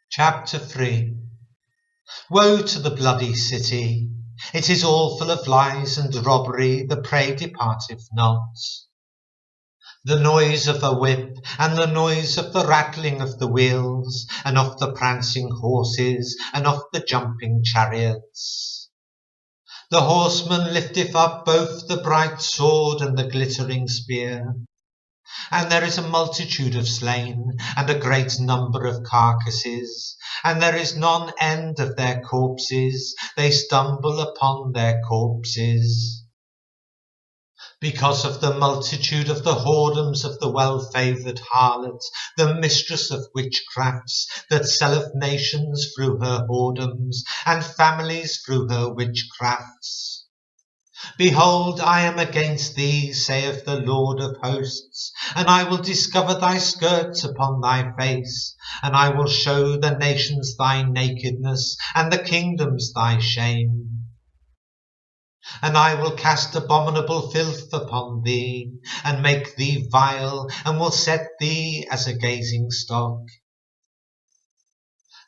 Chapter 3. Woe to the bloody city! It is all full of lies and robbery, the prey departeth not. The noise of the whip, and the noise of the rattling of the wheels, and of the prancing horses, and of the jumping chariots. The horseman lifteth up both the bright sword and the glittering spear. And there is a multitude of slain, and a great number of carcasses, and there is none end of their corpses, they stumble upon their corpses. Because of the multitude of the whoredoms of the well-favoured harlot, the mistress of witchcrafts, that selleth nations through her whoredoms, and families through her witchcrafts. Behold, I am against thee, saith the Lord of hosts, and I will discover thy skirts upon thy face, and I will show the nations thy nakedness, and the kingdoms thy shame. And I will cast abominable filth upon thee, and make thee vile, and will set thee as a gazing stock.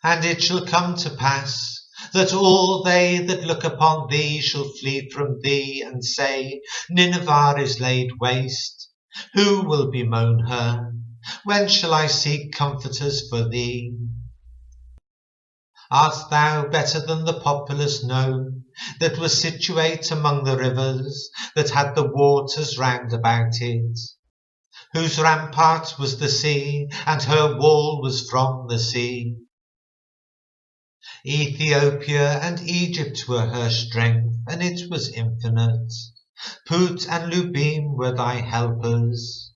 And it shall come to pass, that all they that look upon thee shall flee from thee, and say, Nineveh is laid waste. Who will bemoan her? When shall I seek comforters for thee? Art thou better than the populous known, that was situate among the rivers, that had the waters round about it, whose rampart was the sea, and her wall was from the sea? Ethiopia and Egypt were her strength, and it was infinite. Put and Lubim were thy helpers.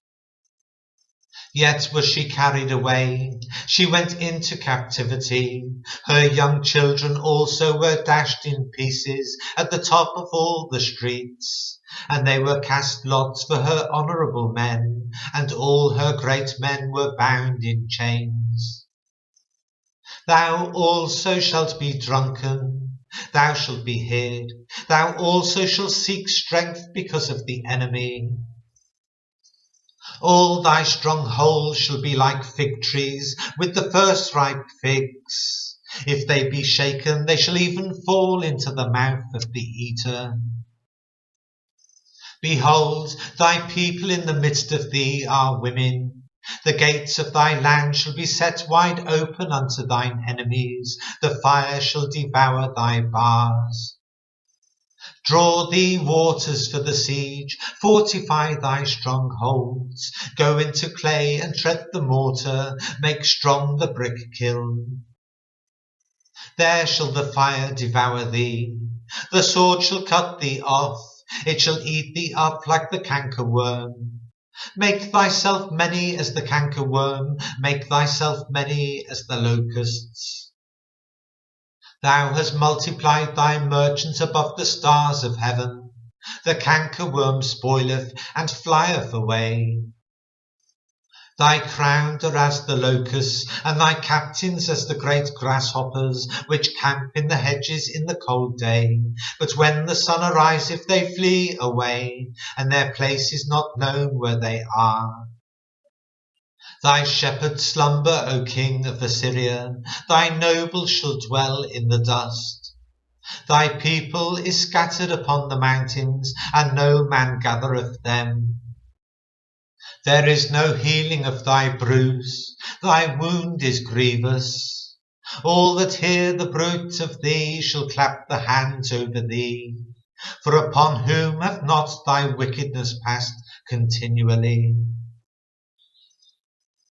Yet was she carried away, she went into captivity. Her young children also were dashed in pieces at the top of all the streets. And they were cast lots for her honourable men, and all her great men were bound in chains. Thou also shalt be drunken, thou shalt be hid, thou also shalt seek strength because of the enemy. All thy strongholds shall be like fig trees with the first ripe figs. If they be shaken, they shall even fall into the mouth of the eater. Behold, thy people in the midst of thee are women. The gates of thy land shall be set wide open unto thine enemies. The fire shall devour thy bars. Draw thee waters for the siege, fortify thy strongholds. Go into clay and tread the mortar, make strong the brick kiln. There shall the fire devour thee, the sword shall cut thee off, it shall eat thee up like the cankerworm. Make thyself many as the cankerworm, make thyself many as the locusts. Thou hast multiplied thy merchants above the stars of heaven. The cankerworm spoileth and flieth away. Thy crowns are as the locusts, and thy captains as the great grasshoppers, which camp in the hedges in the cold day. But when the sun ariseth, they flee away, and their place is not known where they are. Thy shepherds slumber, O king of Assyria, thy nobles shall dwell in the dust. Thy people is scattered upon the mountains, and no man gathereth them. There is no healing of thy bruise, thy wound is grievous. All that hear the bruit of thee shall clap the hands over thee. For upon whom hath not thy wickedness passed continually?